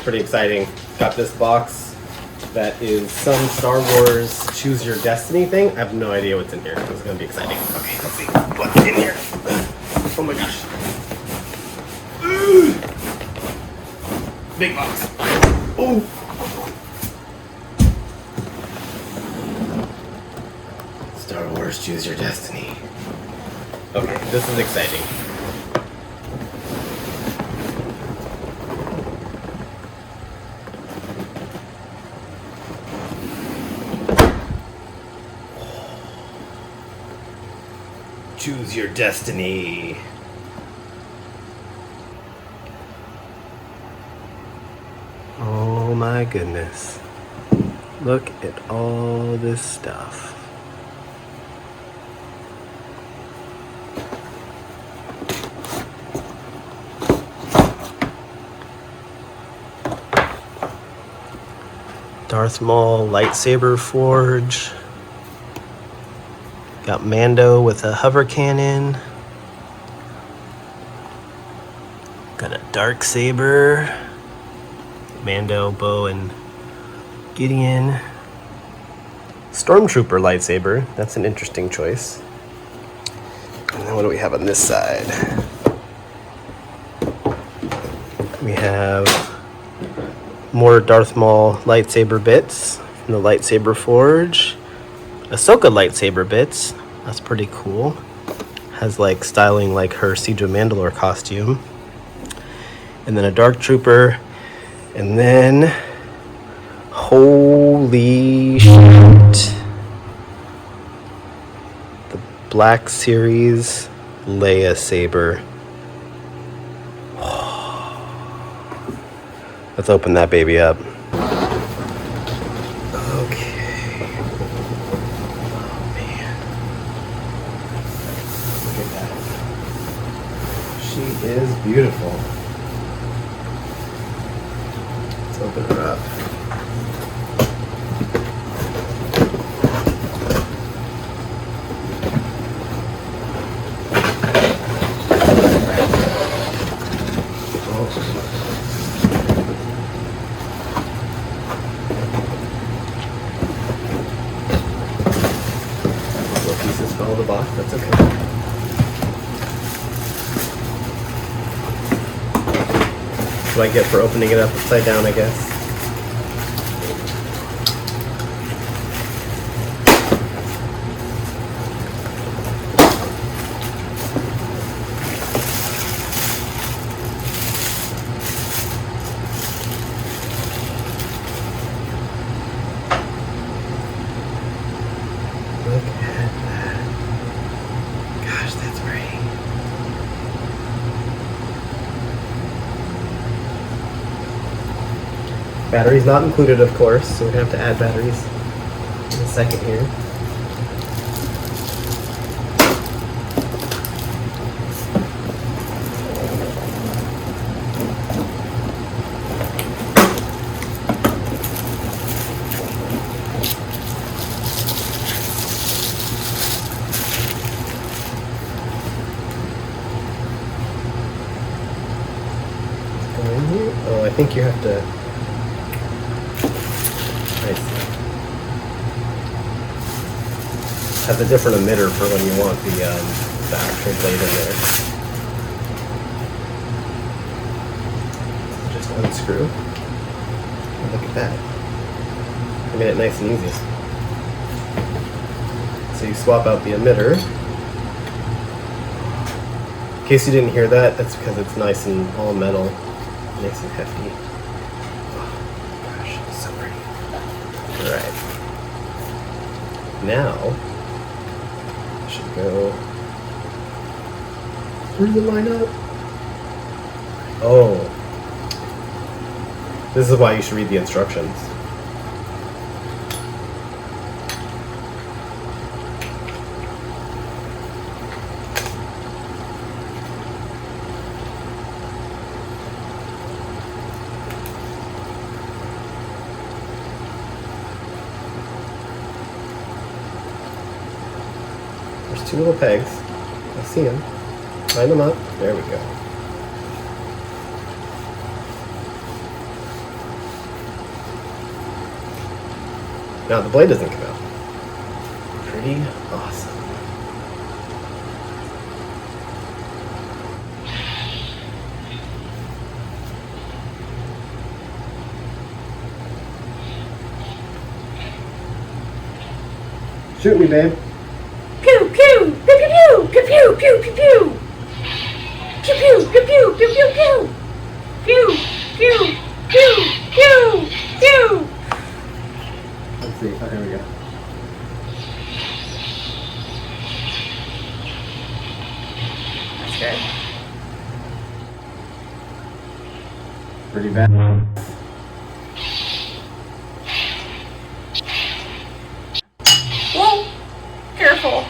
pretty exciting. Got this box that is some Star Wars Choose Your Destiny thing. I have no idea what's in here. It's gonna be exciting. Okay, let's see what's in here. Oh my gosh. Big box. Oh. Star Wars Choose Your Destiny. Okay, this is exciting. Choose your destiny. Oh my goodness. Look at all this stuff. Darth Maul lightsaber forge. Got Mando with a hover cannon. Got a dark saber. Mando, Bo, and Gideon. Stormtrooper lightsaber. That's an interesting choice. And then what do we have on this side? We have more Darth Maul lightsaber bits from the lightsaber forge. Ahsoka lightsaber bits. That's pretty cool. Has like styling like her Siege of Mandalore costume. And then a Dark Trooper. And then, holy shit. The Black Series Leia saber. Let's open that baby up. Is beautiful. Let's open her up. Little pieces fell in the box, that's okay. What I get for opening it up upside down, I guess. Look at that. Gosh, that's pretty. Batteries not included, of course, so we're gonna have to add batteries in a second here. Oh, I think you have to. Has a different emitter for when you want the actual blade in there. Just unscrew. Oh, look at that. I made it nice and easy. So you swap out the emitter. In case you didn't hear that, that's because it's nice and all metal. Nice and hefty. Oh gosh, it's so pretty. Alright. Now, should go. Where's the line up? Oh. This is why you should read the instructions. There's two little pegs. I see them. Line them up. There we go. No, the blade doesn't come out. Pretty awesome. Shoot me, babe. Pew pew pew pew pew pew pew pew pew. Pew pew pew pew pew pew pew. Pew pew pew pew pew. Let's see. Oh, here we go. That's good. Pretty bad. Whoa! Careful.